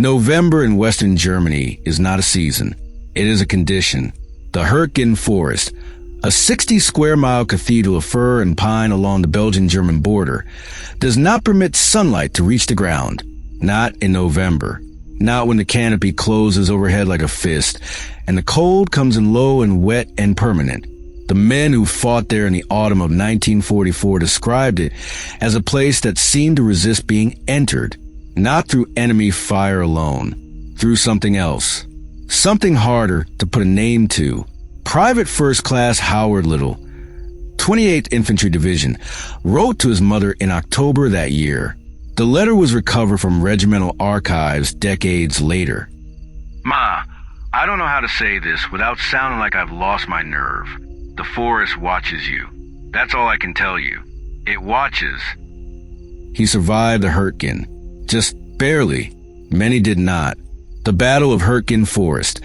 November in Western Germany is not a season. It is a condition. The Hürtgen Forest, a 60-square-mile cathedral of fir and pine along the Belgian-German border, does not permit sunlight to reach the ground. Not in November. Not when the canopy closes overhead like a fist, and the cold comes in low and wet and permanent. The men who fought there in the autumn of 1944 described it as a place that seemed to resist being entered, not through enemy fire alone, through something else. Something harder to put a name to. Private First Class Howard Little, 28th Infantry Division, wrote to his mother in October that year. The letter was recovered from regimental archives decades later. Ma, I don't know how to say this without sounding like I've lost my nerve. The forest watches you. That's all I can tell you. It watches. He survived the Hürtgen. Just barely. Many did not. The Battle of Hürtgen Forest,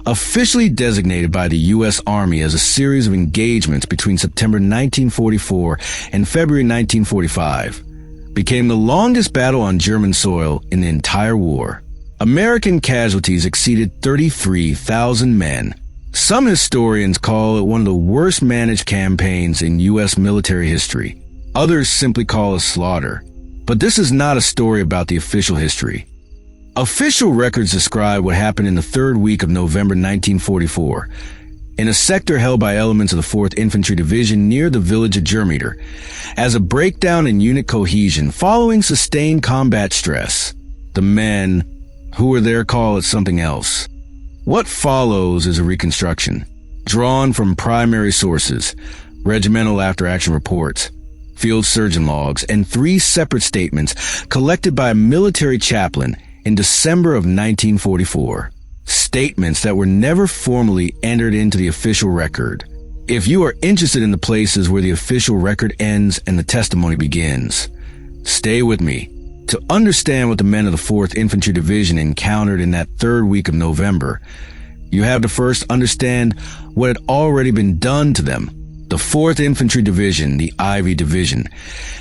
officially designated by the U.S. Army as a series of engagements between September 1944 and February 1945, became the longest battle on German soil in the entire war. American casualties exceeded 33,000 men. Some historians call it one of the worst managed campaigns in U.S. military history. Others simply call it slaughter. But this is not a story about the official history. Official records describe what happened in the third week of November 1944, in a sector held by elements of the 4th Infantry Division near the village of Germeter, as a breakdown in unit cohesion following sustained combat stress. The men who were there call it something else. What follows is a reconstruction, drawn from primary sources, regimental after-action reports, field surgeon logs, and 3 separate statements collected by a military chaplain in December of 1944. Statements that were never formally entered into the official record. If you are interested in the places where the official record ends and the testimony begins, stay with me. To understand what the men of the 4th Infantry Division encountered in that third week of November, you have to first understand what had already been done to them. The 4th Infantry Division, the Ivy Division,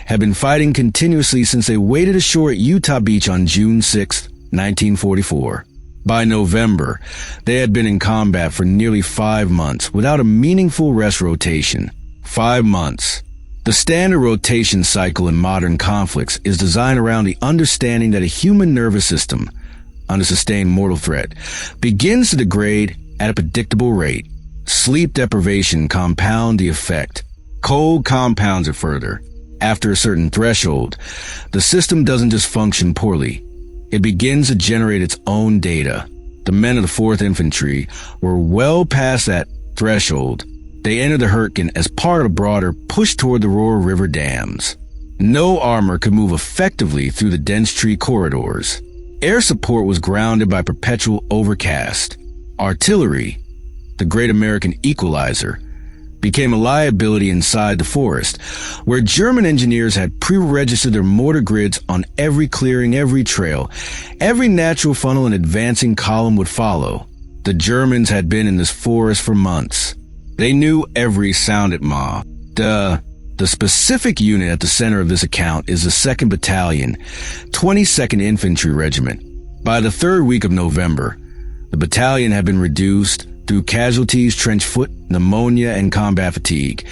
had been fighting continuously since they waded ashore at Utah Beach on June 6, 1944. By November, they had been in combat for nearly 5 months without a meaningful rest rotation. 5 months. The standard rotation cycle in modern conflicts is designed around the understanding that a human nervous system, under sustained mortal threat, begins to degrade at a predictable rate. Sleep deprivation compounds the effect. Cold compounds it further. After a certain threshold, the system doesn't just function poorly. It begins to generate its own data. The men of the 4th Infantry were well past that threshold. They entered the Hürtgen as part of a broader push toward the Roar River dams. No armor could move effectively through the dense tree corridors. Air support was grounded by perpetual overcast. Artillery, the great American equalizer, became a liability inside the forest, where German engineers had pre-registered their mortar grids on every clearing, every trail. Every natural funnel and advancing column would follow. The Germans had been in this forest for months. They knew every sound it ma. The specific unit at the center of this account is the 2nd Battalion, 22nd Infantry Regiment. By the third week of November, the battalion had been reduced through casualties, trench foot, pneumonia, and combat fatigue,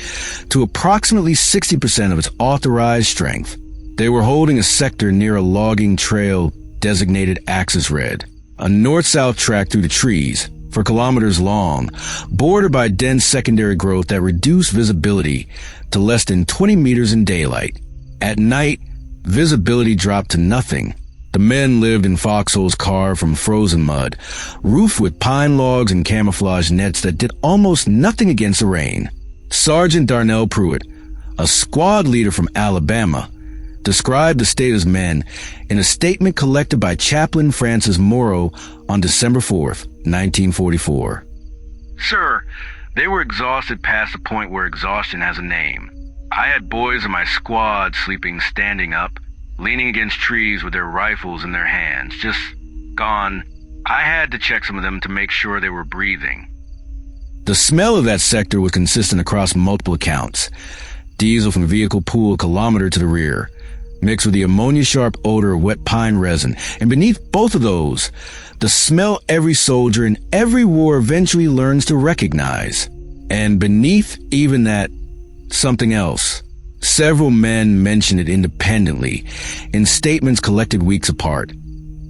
to approximately 60% of its authorized strength. They were holding a sector near a logging trail designated Axis Red, a north-south track through the trees, for kilometers long, bordered by dense secondary growth that reduced visibility to less than 20 meters in daylight. At night, visibility dropped to nothing. The men lived in foxholes carved from frozen mud, roofed with pine logs and camouflage nets that did almost nothing against the rain. Sergeant Darnell Pruitt, a squad leader from Alabama, described the state of his men in a statement collected by Chaplain Francis Morrow on December 4th, 1944. Sir, they were exhausted past the point where exhaustion has a name. I had boys in my squad sleeping standing up, leaning against trees with their rifles in their hands, just gone. I had to check some of them to make sure they were breathing. The smell of that sector was consistent across multiple accounts. Diesel from the vehicle pool a kilometer to the rear. mixed with the ammonia-sharp odor of wet pine resin. And beneath both of those, the smell every soldier in every war eventually learns to recognize. And beneath even that, something else. Several men mention it independently, in statements collected weeks apart,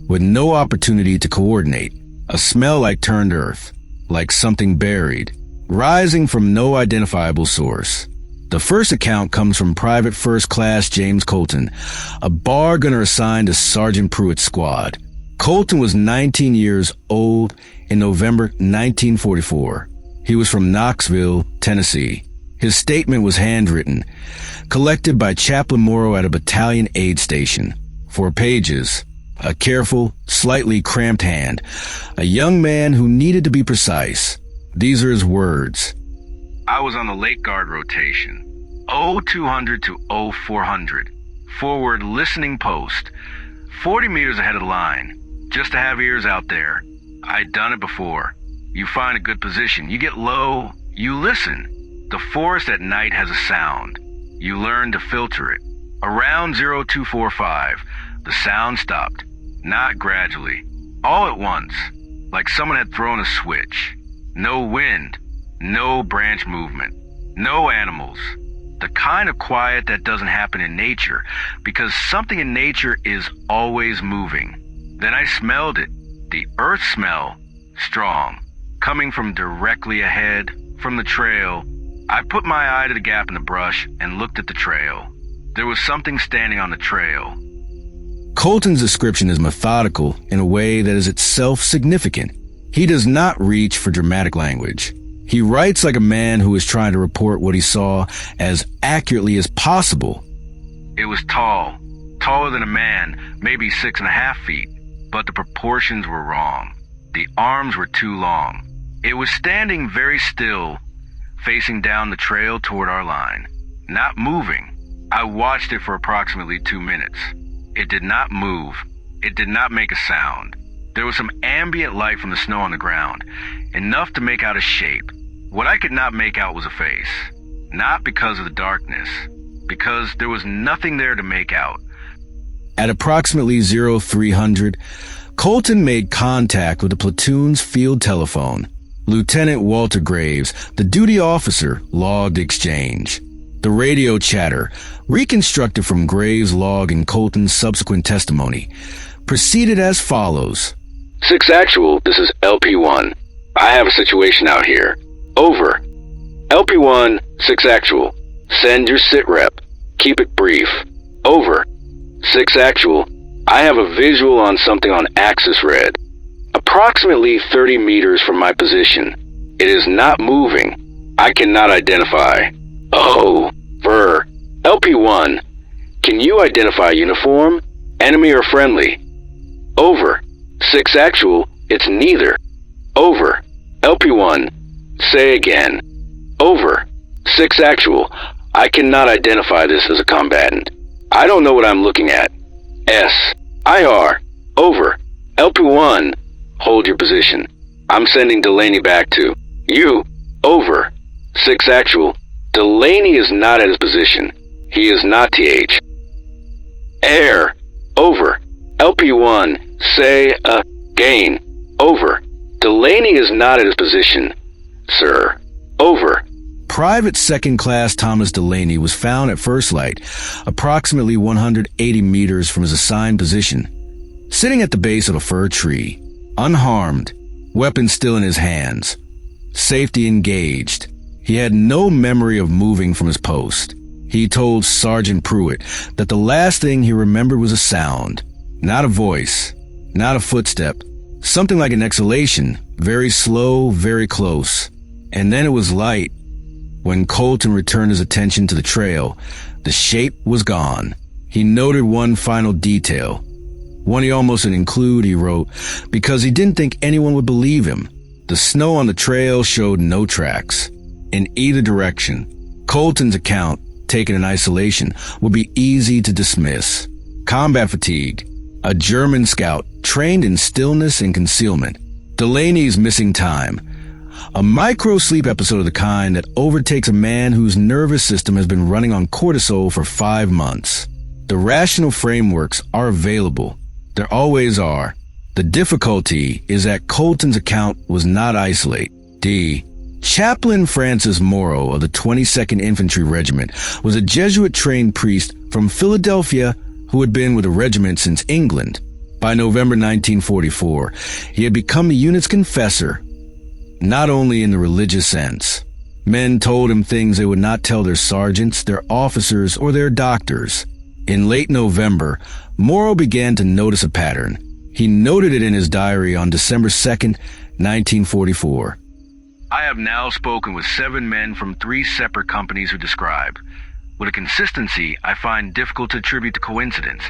with no opportunity to coordinate. A smell like turned earth, like something buried, rising from no identifiable source. The first account comes from Private First Class James Colton, a bar gunner assigned to Sergeant Pruitt's squad. Colton was 19 years old in November 1944. He was from Knoxville, Tennessee. His statement was handwritten, collected by Chaplain Morrow at a battalion aid station. 4 pages, a careful, slightly cramped hand, a young man who needed to be precise. These are his words. I was on the Lake Guard rotation, 0200 to 0400, forward listening post, 40 meters ahead of the line, just to have ears out there. I'd done it before. You find a good position, you get low, you listen. The forest at night has a sound. You learn to filter it. Around 0245, the sound stopped, not gradually, all at once, like someone had thrown a switch. No wind, no branch movement, no animals. The kind of quiet that doesn't happen in nature, because something in nature is always moving. Then I smelled it, the earth smell, strong, coming from directly ahead, from the trail. I put my eye to the gap in the brush and looked at the trail. There was something standing on the trail. Colton's description is methodical in a way that is itself significant. He does not reach for dramatic language. He writes like a man who is trying to report what he saw as accurately as possible. It was tall, taller than a man, maybe 6.5 feet, but the proportions were wrong. The arms were too long. It was standing very still, facing down the trail toward our line, not moving. I watched it for approximately 2 minutes. It did not move. It did not make a sound. There was some ambient light from the snow on the ground, enough to make out a shape. What I could not make out was a face. Not because of the darkness, because there was nothing there to make out. At approximately 0300, Colton made contact with the platoon's field telephone. Lieutenant Walter Graves, the duty officer, logged exchange. The radio chatter, reconstructed from Graves' log and Colton's subsequent testimony, proceeded as follows. 6 Actual, this is LP1. I have a situation out here. Over. LP1, 6 Actual. Send your sit rep. Keep it brief. Over. 6 Actual. I have a visual on something on axis red. Approximately 30 meters from my position. It is not moving. I cannot identify. Over. LP1. Can you identify uniform? Enemy or friendly? Over. 6 Actual. It's neither. Over. LP1. Say again. Over. 6 Actual. I cannot identify this as a combatant. I don't know what I'm looking at. S. IR. Over. LP1. Hold your position. I'm sending Delaney back to you. Over. 6 Actual. Delaney is not at his position. He is not TH. Air. Over. LP1. Say again. Over. Delaney is not at his position, sir. Over. Private Second Class Thomas Delaney was found at first light, approximately 180 meters from his assigned position, sitting at the base of a fir tree, unharmed, weapon still in his hands, safety engaged. He had no memory of moving from his post. He told Sergeant Pruitt that the last thing he remembered was a sound, not a voice, not a footstep, something like an exhalation, very slow, very close. And then it was light. When Colton returned his attention to the trail, the shape was gone. He noted one final detail, one he almost didn't include, he wrote, because he didn't think anyone would believe him. The snow on the trail showed no tracks in either direction. Colton's account, taken in isolation, would be easy to dismiss. Combat fatigue. A German scout trained in stillness and concealment. Delaney's missing time. A micro-sleep episode of the kind that overtakes a man whose nervous system has been running on cortisol for 5 months. The rational frameworks are available. There always are. The difficulty is that Colton's account was not isolated. D. Chaplain Francis Morrow of the 22nd Infantry Regiment was a Jesuit-trained priest from Philadelphia who had been with the regiment since England. By November 1944, he had become the unit's confessor, not only in the religious sense. Men told him things they would not tell their sergeants, their officers, or their doctors. In late November, Morrow began to notice a pattern. He noted it in his diary on December 2nd, 1944. I have now spoken with 7 men from 3 separate companies who describe, with a consistency I find difficult to attribute to coincidence,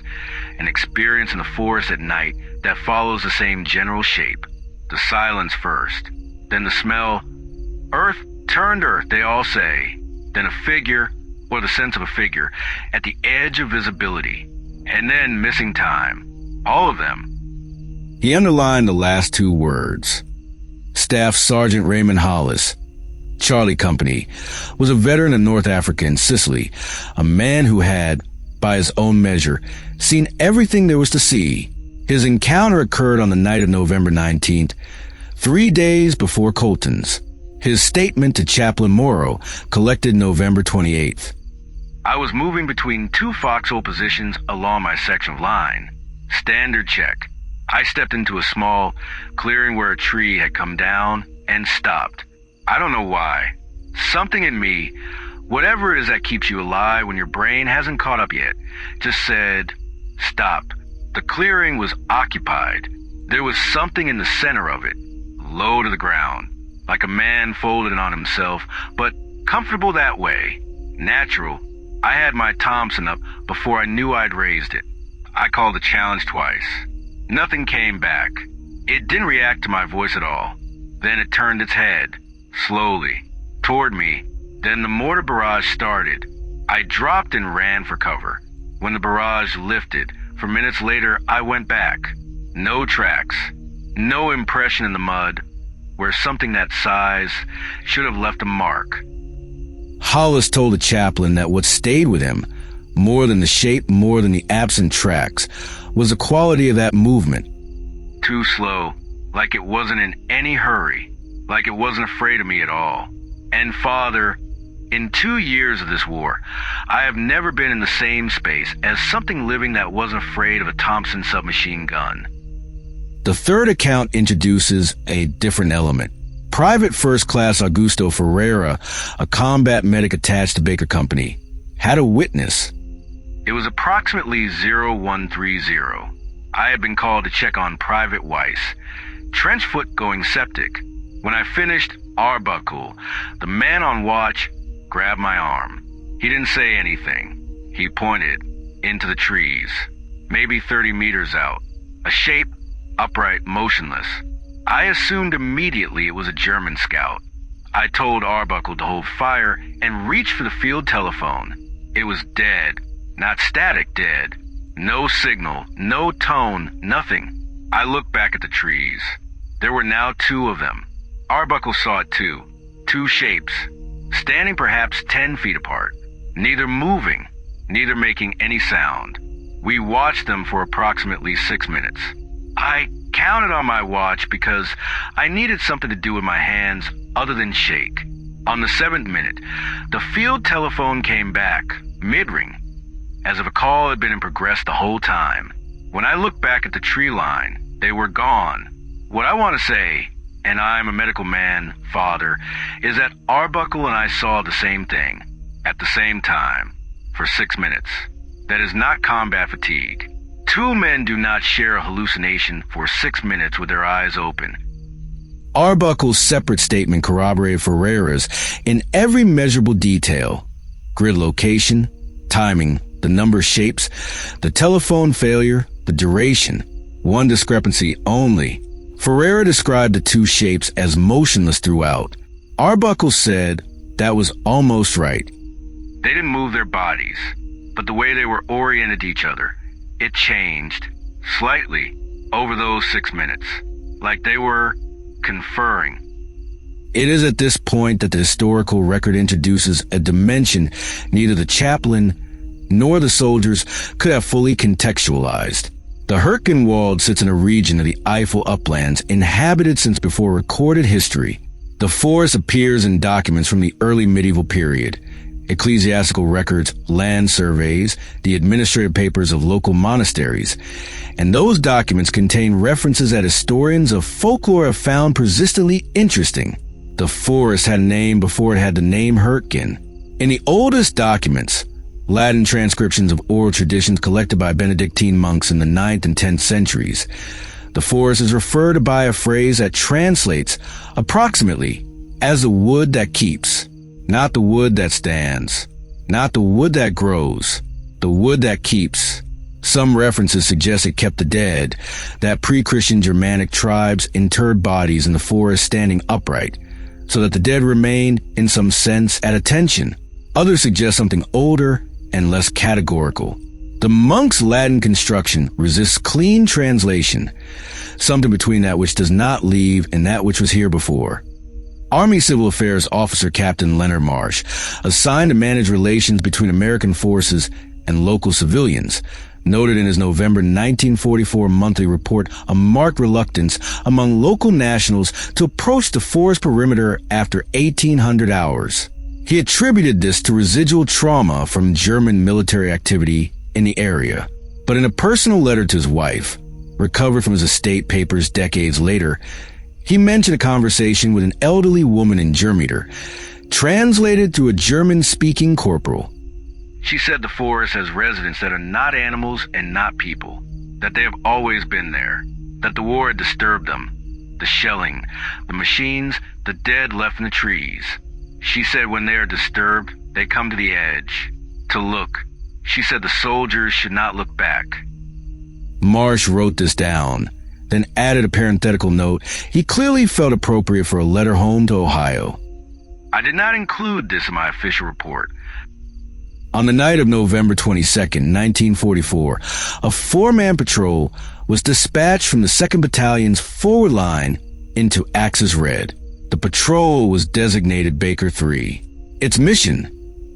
an experience in the forest at night that follows the same general shape. The silence first, then the smell. Earth turned earth, they all say. Then a figure, or the sense of a figure, at the edge of visibility. And then missing time. All of them. He underlined the last 2 words. Staff Sergeant Raymond Hollis, Charlie Company, was a veteran of North Africa and Sicily, a man who had, by his own measure, seen everything there was to see. His encounter occurred on the night of November 19th, 3 days before Colton's. His statement to Chaplain Morrow, collected November 28th. I was moving between 2 foxhole positions along my section of line. Standard check. I stepped into a small clearing where a tree had come down and stopped. I don't know why. Something in me, whatever it is that keeps you alive when your brain hasn't caught up yet, just said, stop. The clearing was occupied. There was something in the center of it, low to the ground, like a man folded on himself, but comfortable that way, natural. I had my Thompson up before I knew I'd raised it. I called the challenge twice. Nothing came back. It didn't react to my voice at all. Then it turned its head, slowly, toward me. Then the mortar barrage started. I dropped and ran for cover. When the barrage lifted, for minutes later, I went back. No tracks, no impression in the mud, where something that size should have left a mark. Hollis told the chaplain that what stayed with him, more than the shape, more than the absent tracks, was the quality of that movement. Too slow, like it wasn't in any hurry, like it wasn't afraid of me at all. And Father, in 2 years of this war, I have never been in the same space as something living that wasn't afraid of a Thompson submachine gun. The third account introduces a different element. Private First Class Augusto Ferreira, a combat medic attached to Baker Company, had a witness. It was approximately 0130. I had been called to check on Private Weiss, trench foot going septic. When I finished, Arbuckle, the man on watch, grabbed my arm. He didn't say anything. He pointed into the trees, maybe 30 meters out. A shape, upright, motionless. I assumed immediately it was a German scout. I told Arbuckle to hold fire and reach for the field telephone. It was dead. Not static dead. No signal, no tone, nothing. I looked back at the trees. There were now 2 of them. Arbuckle saw it too. 2 shapes, standing perhaps 10 feet apart. Neither moving, neither making any sound. We watched them for approximately 6 minutes. I counted on my watch because I needed something to do with my hands other than shake. On the 7th minute, the field telephone came back, mid-ring, as if a call had been in progress the whole time. When I looked back at the tree line, they were gone. What I want to say, and I'm a medical man, Father, is that Arbuckle and I saw the same thing, at the same time, for 6 minutes. That is not combat fatigue. 2 men do not share a hallucination for 6 minutes with their eyes open. Arbuckle's separate statement corroborated Ferreira's in every measurable detail. Grid location, timing, the number shapes, the telephone failure, the duration. One discrepancy only. Ferreira described the 2 shapes as motionless throughout. Arbuckle said that was almost right. They didn't move their bodies, but the way they were oriented to each other, it changed, slightly, over those 6 minutes, like they were conferring. It is at this point that the historical record introduces a dimension neither the chaplain nor the soldiers could have fully contextualized. The Hürtgen Wald sits in a region of the Eifel uplands inhabited since before recorded history. The forest appears in documents from the early medieval period, ecclesiastical records, land surveys, the administrative papers of local monasteries, and those documents contain references that historians of folklore have found persistently interesting. The forest had a name before it had the name Hürtgen. In the oldest documents, Latin transcriptions of oral traditions collected by Benedictine monks in the 9th and 10th centuries, the forest is referred to by a phrase that translates approximately as the wood that keeps, not the wood that stands, not the wood that grows, the wood that keeps. Some references suggest it kept the dead, that pre-Christian Germanic tribes interred bodies in the forest standing upright, so that the dead remained, in some sense, at attention. Others suggest something older and less categorical. The monk's Latin construction resists clean translation, something between that which does not leave and that which was here before. Army Civil Affairs Officer Captain Leonard Marsh, assigned to manage relations between American forces and local civilians, noted in his November 1944 monthly report a marked reluctance among local nationals to approach the forest perimeter after 1,800 hours. He attributed this to residual trauma from German military activity in the area. But in a personal letter to his wife, recovered from his estate papers decades later, he mentioned a conversation with an elderly woman in Germeter, translated through a German-speaking corporal. She said the forest has residents that are not animals and not people, that they have always been there, that the war had disturbed them, the shelling, the machines, the dead left in the trees. She said when they are disturbed, they come to the edge, to look. She said the soldiers should not look back. Marsh wrote this down, then added a parenthetical note he clearly felt appropriate for a letter home to Ohio. I did not include this in my official report. On the night of November 22nd, 1944, a four-man patrol was dispatched from the 2nd Battalion's forward line into Axis Red. The patrol was designated Baker 3. Its mission: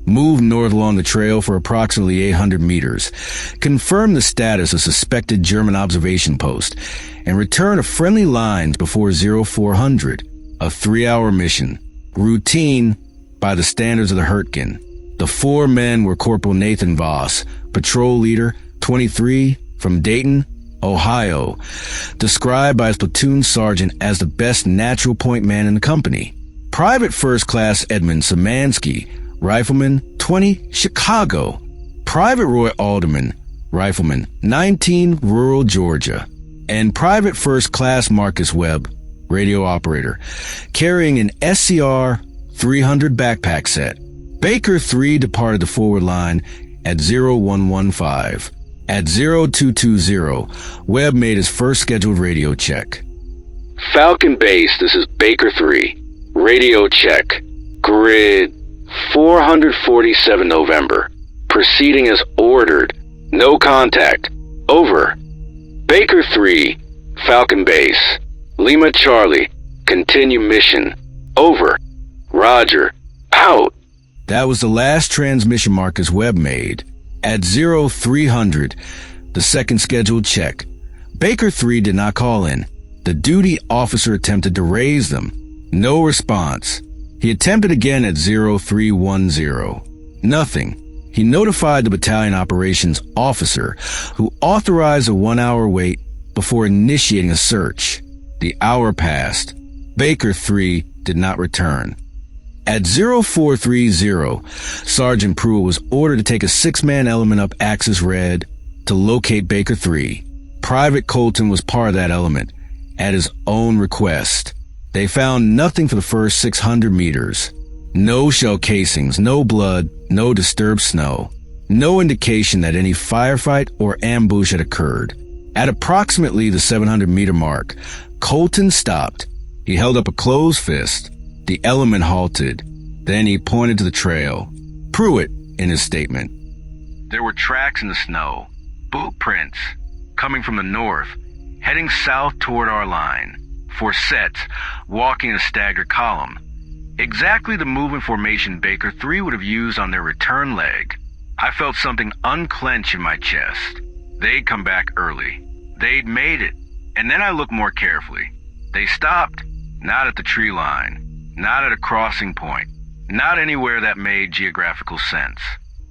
move north along the trail for approximately 800 meters, confirm the status of suspected German observation post, and return to friendly lines before 0400. A 3-hour mission. Routine by the standards of the Hurtgen. The four men were Corporal Nathan Voss, patrol leader, 23, from Dayton, Ohio, described by his platoon sergeant as the best natural point man in the company. Private First Class Edmund Szymanski, rifleman, 20, Chicago. Private Roy Alderman, rifleman, 19, rural Georgia. And Private First Class Marcus Webb, radio operator, carrying an SCR 300 backpack set. Baker 3 departed the forward line at 0115. At 0220, Webb made his first scheduled radio check. Falcon Base, this is Baker 3. Radio check. Grid 447 November. Proceeding as ordered. No contact. Over. Baker 3, Falcon Base. Lima Charlie. Continue mission. Over. Roger. Out. That was the last transmission Marcus Webb made. At 0300, the second scheduled check. Baker 3 did not call in. The duty officer attempted to raise them. No response. He attempted again at 0310. Nothing. He notified the battalion operations officer, who authorized a 1-hour wait before initiating a search. The hour passed. Baker 3 did not return. At 0430, Sergeant Pruitt was ordered to take a 6-man element up Axis Red to locate Baker 3. Private Colton was part of that element, at his own request. They found nothing for the first 600 meters. No shell casings, no blood, no disturbed snow. No indication that any firefight or ambush had occurred. At approximately the 700-meter mark, Colton stopped. He held up a closed fist. The element halted. Then he pointed to the trail. Pruitt, in his statement. There were tracks in the snow, boot prints, coming from the north, heading south toward our line. 4 sets, walking in a staggered column. Exactly the movement formation Baker 3 would have used on their return leg. I felt something unclench in my chest. They'd come back early. They'd made it. And then I looked more carefully. They stopped, not at the tree line, not at a crossing point, not anywhere that made geographical sense.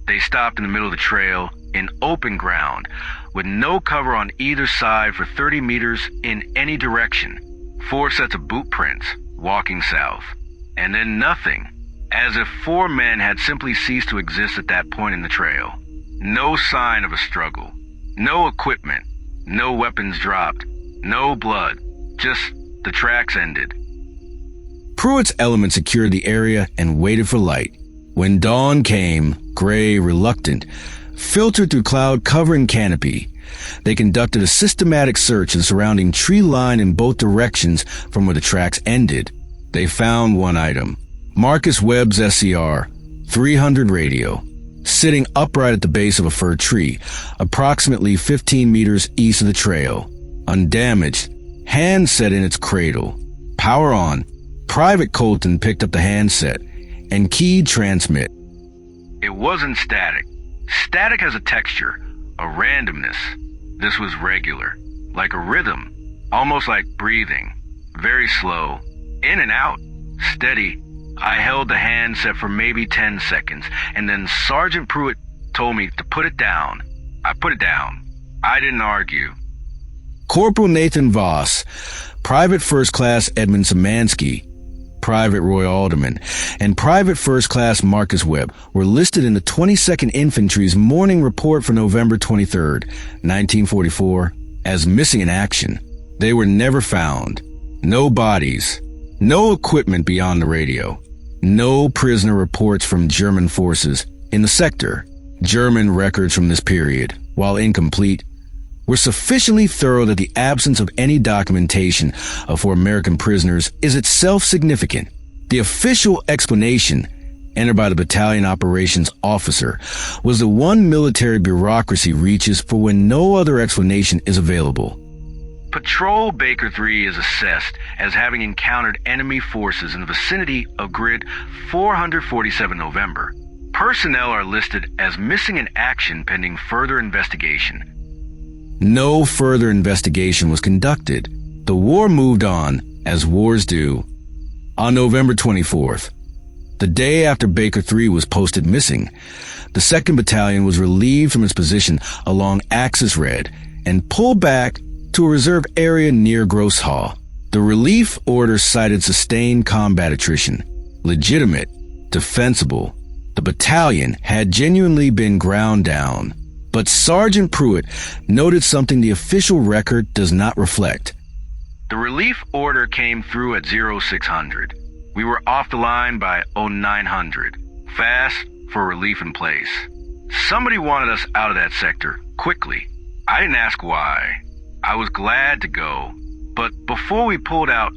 They stopped in the middle of the trail, in open ground, with no cover on either side for 30 meters in any direction. 4 sets of boot prints, walking south. And then nothing, as if 4 men had simply ceased to exist at that point in the trail. No sign of a struggle. No equipment. No weapons dropped. No blood. Just the tracks ended. Pruitt's element secured the area and waited for light. When dawn came, gray, reluctant, filtered through cloud-covering canopy, they conducted a systematic search of the surrounding tree line in both directions from where the tracks ended. They found one item, Marcus Webb's SCR 300 radio, sitting upright at the base of a fir tree, approximately 15 meters east of the trail. Undamaged, handset in its cradle. Power on. Private Colton picked up the handset and keyed transmit. It wasn't static. Static has a texture, a randomness. This was regular, like a rhythm, almost like breathing. Very slow, in and out, steady. I held the handset for maybe 10 seconds, and then Sergeant Pruitt told me to put it down. I put it down. I didn't argue. Corporal Nathan Voss, Private First Class Edmund Szymanski, Private Roy Alderman, and Private First Class Marcus Webb were listed in the 22nd Infantry's morning report for November 23rd, 1944, as missing in action. They were never found. No bodies. No equipment beyond the radio. No prisoner reports from German forces in the sector. German records from this period, while incomplete, were sufficiently thorough that the absence of any documentation for American prisoners is itself significant. The official explanation, entered by the battalion operations officer, was the one military bureaucracy reaches for when no other explanation is available. Patrol Baker 3 is assessed as having encountered enemy forces in the vicinity of grid 447 November. Personnel are listed as missing in action pending further investigation. No further investigation was conducted. The war moved on, as wars do. On November 24th, the day after Baker 3 was posted missing, the 2nd Battalion was relieved from its position along Axis Red and pulled back to a reserve area near Gross Hall. The relief order cited sustained combat attrition. Legitimate, defensible. The battalion had genuinely been ground down. But Sergeant Pruitt noted something the official record does not reflect. The relief order came through at 0600. We were off the line by 0900. Fast for relief in place. Somebody wanted us out of that sector, quickly. I didn't ask why. I was glad to go. But before we pulled out,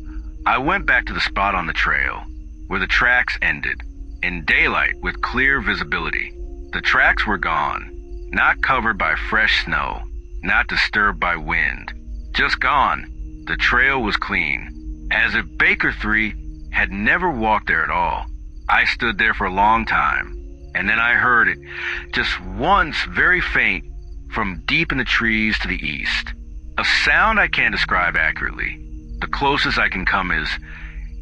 I went back to the spot on the trail, where the tracks ended, in daylight with clear visibility. The tracks were gone. Not covered by fresh snow, not disturbed by wind. Just gone. The trail was clean, as if Baker 3 had never walked there at all. I stood there for a long time, and then I heard it, just once, very faint, from deep in the trees to the east. A sound I can't describe accurately. The closest I can come is,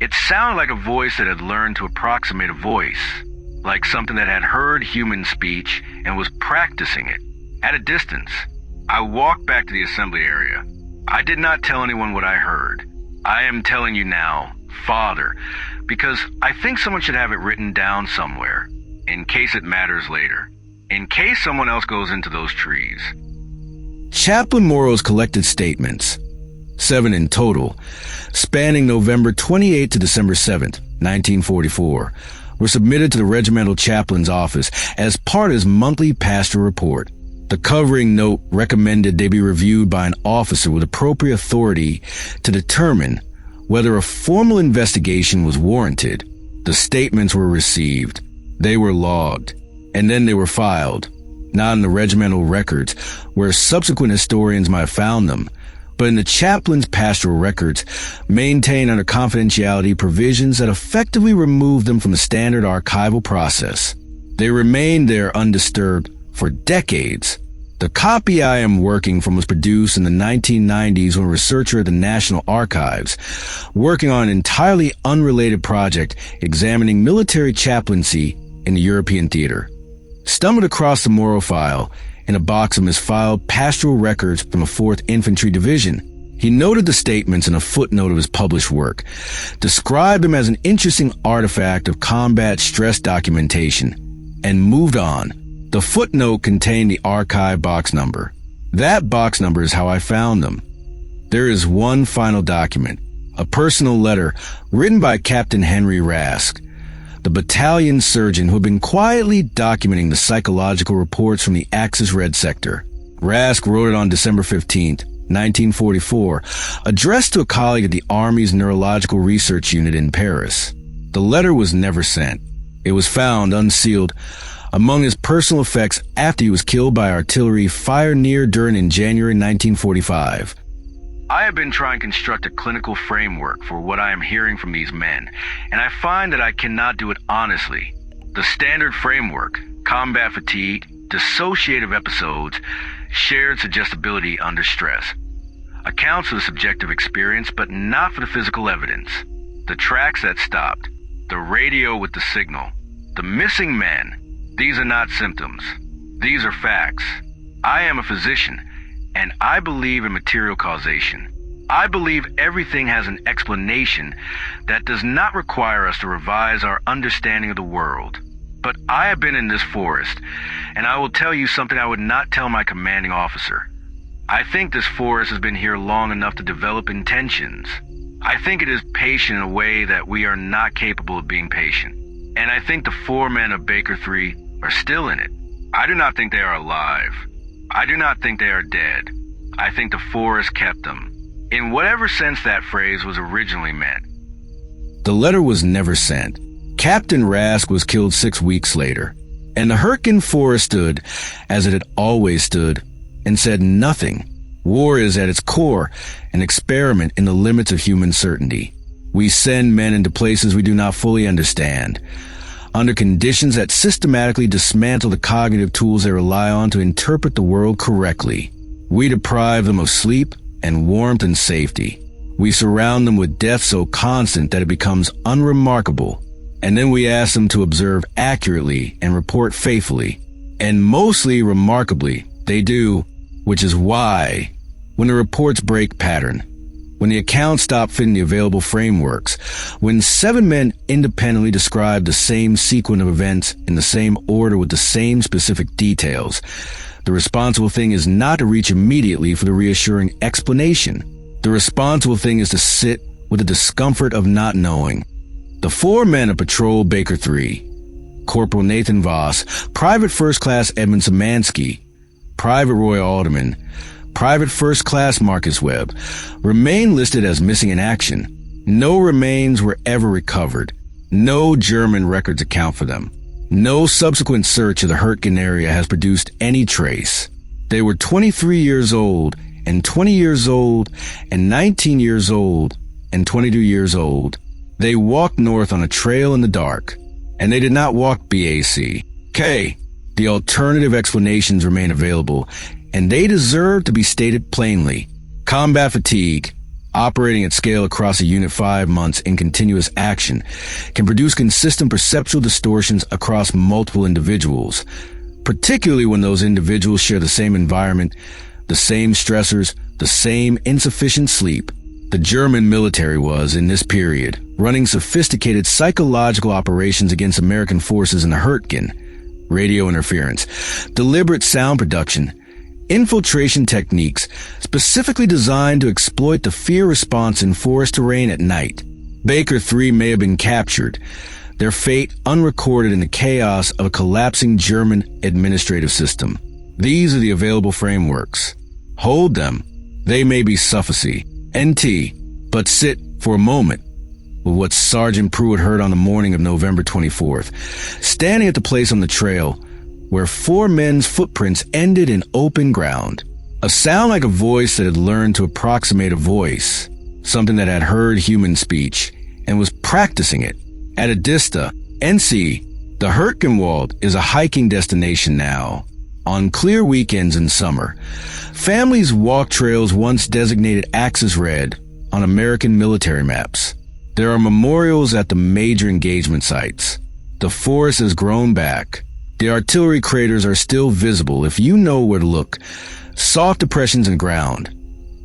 it sounded like a voice that had learned to approximate a voice. Like something that had heard human speech and was practicing it, at a distance. I walked back to the assembly area. I did not tell anyone what I heard. I am telling you now, Father, because I think someone should have it written down somewhere, in case it matters later, in case someone else goes into those trees. Chaplain Morrow's collected statements, 7 in total, spanning November 28 to December 7th, 1944, were submitted to the regimental chaplain's office as part of his monthly pastoral report. The covering note recommended they be reviewed by an officer with appropriate authority to determine whether a formal investigation was warranted. The statements were received. They were logged. And then they were filed, not in the regimental records, where subsequent historians might have found them, but in the chaplain's pastoral records, maintained under confidentiality provisions that effectively removed them from the standard archival process. They remained there undisturbed for decades. The copy I am working from was produced in the 1990s when a researcher at the National Archives, working on an entirely unrelated project examining military chaplaincy in the European theater, stumbled across the Morrow file in a box of misfiled pastoral records from the 4th Infantry Division. He noted the statements in a footnote of his published work, described them as an interesting artifact of combat stress documentation, and moved on. The footnote contained the archive box number. That box number is how I found them. There is one final document, a personal letter written by Captain Henry Rask, the battalion surgeon who had been quietly documenting the psychological reports from the Axis Red Sector. Rask wrote it on December 15th, 1944, addressed to a colleague at the Army's Neurological Research Unit in Paris. The letter was never sent. It was found unsealed among his personal effects after he was killed by artillery fired near Durn in January 1945. I have been trying to construct a clinical framework for what I am hearing from these men, and I find that I cannot do it honestly. The standard framework, combat fatigue, dissociative episodes, shared suggestibility under stress, accounts for the subjective experience but not for the physical evidence. The tracks that stopped, the radio with the signal, the missing men. These are not symptoms. These are facts. I am a physician, and I believe in material causation. I believe everything has an explanation that does not require us to revise our understanding of the world. But I have been in this forest, and I will tell you something I would not tell my commanding officer. I think this forest has been here long enough to develop intentions. I think it is patient in a way that we are not capable of being patient. And I think the 4 men of Baker 3 are still in it. I do not think they are alive. I do not think they are dead. I think the forest kept them, in whatever sense that phrase was originally meant. The letter was never sent. Captain Rask was killed 6 weeks later, and the Hürtgen Forest stood as it had always stood and said nothing. War is at its core an experiment in the limits of human certainty. We send men into places we do not fully understand, under conditions that systematically dismantle the cognitive tools they rely on to interpret the world correctly. We deprive them of sleep and warmth and safety. We surround them with death so constant that it becomes unremarkable, and then we ask them to observe accurately and report faithfully. And mostly remarkably, they do, which is why, when the reports break pattern, when the accounts stop fitting the available frameworks, when 7 men independently describe the same sequence of events in the same order with the same specific details, the responsible thing is not to reach immediately for the reassuring explanation. The responsible thing is to sit with the discomfort of not knowing. The 4 men of Patrol Baker 3, Corporal Nathan Voss, Private First Class Edmund Szymanski, Private Roy Alderman, Private First Class Marcus Webb, remain listed as missing in action. No remains were ever recovered. No German records account for them. No subsequent search of the Hurtgen area has produced any trace. They were 23 years old, and 20 years old, and 19 years old, and 22 years old. They walked north on a trail in the dark, and they did not walk BAC. The alternative explanations remain available, and they deserve to be stated plainly. Combat fatigue, operating at scale across a unit 5 months in continuous action, can produce consistent perceptual distortions across multiple individuals, particularly when those individuals share the same environment, the same stressors, the same insufficient sleep. The German military was, in this period, running sophisticated psychological operations against American forces in the Hurtgen, radio interference, deliberate sound production, infiltration techniques specifically designed to exploit the fear response in forest terrain at night. Baker 3 may have been captured, their fate unrecorded in the chaos of a collapsing German administrative system. These are the available frameworks. Hold them. They may be suffocacy, NT, but sit for a moment with what Sergeant Pruitt heard on the morning of November 24th, standing at the place on the trail where 4 men's footprints ended in open ground. A sound like a voice that had learned to approximate a voice, something that had heard human speech and was practicing it. At Adista, NC, the Hürtgenwald is a hiking destination now. On clear weekends in summer, families walk trails once designated axis red on American military maps. There are memorials at the major engagement sites. The forest has grown back. The artillery craters are still visible if you know where to look. Soft depressions in ground,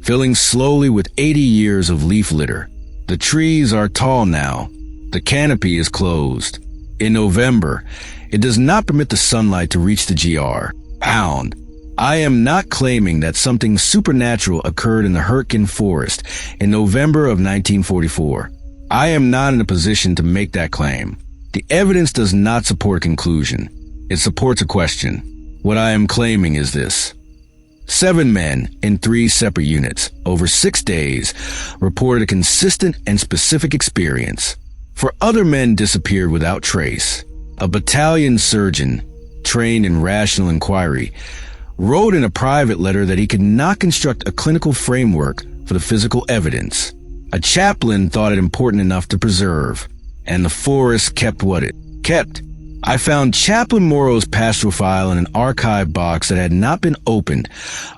filling slowly with 80 years of leaf litter. The trees are tall now. The canopy is closed. In November, it does not permit the sunlight to reach the GR. Pound. I am not claiming that something supernatural occurred in the Hürtgen Forest in November of 1944. I am not in a position to make that claim. The evidence does not support a conclusion. It supports a question. What I am claiming is this. 7 men in 3 separate units over 6 days reported a consistent and specific experience. 4 other men disappeared without trace. A battalion surgeon, trained in rational inquiry, wrote in a private letter that he could not construct a clinical framework for the physical evidence. A chaplain thought it important enough to preserve, and the forest kept what it kept. I found Chaplain Morrow's pastoral file in an archive box that had not been opened,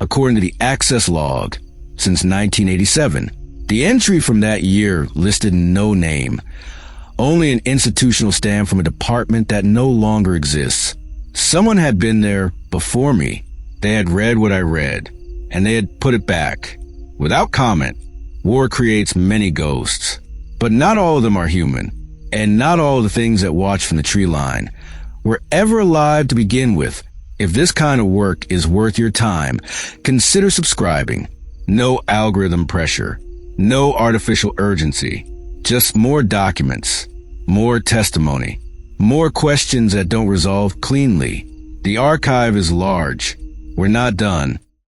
according to the access log, since 1987. The entry from that year listed no name, only an institutional stamp from a department that no longer exists. Someone had been there before me. They had read what I read, and they had put it back. Without comment. War creates many ghosts, but not all of them are human, and not all of the things that watch from the tree line were ever alive to begin with. If this kind of work is worth your time, consider subscribing. No algorithm pressure, no artificial urgency, just more documents, more testimony, more questions that don't resolve cleanly. The archive is large. We're not done.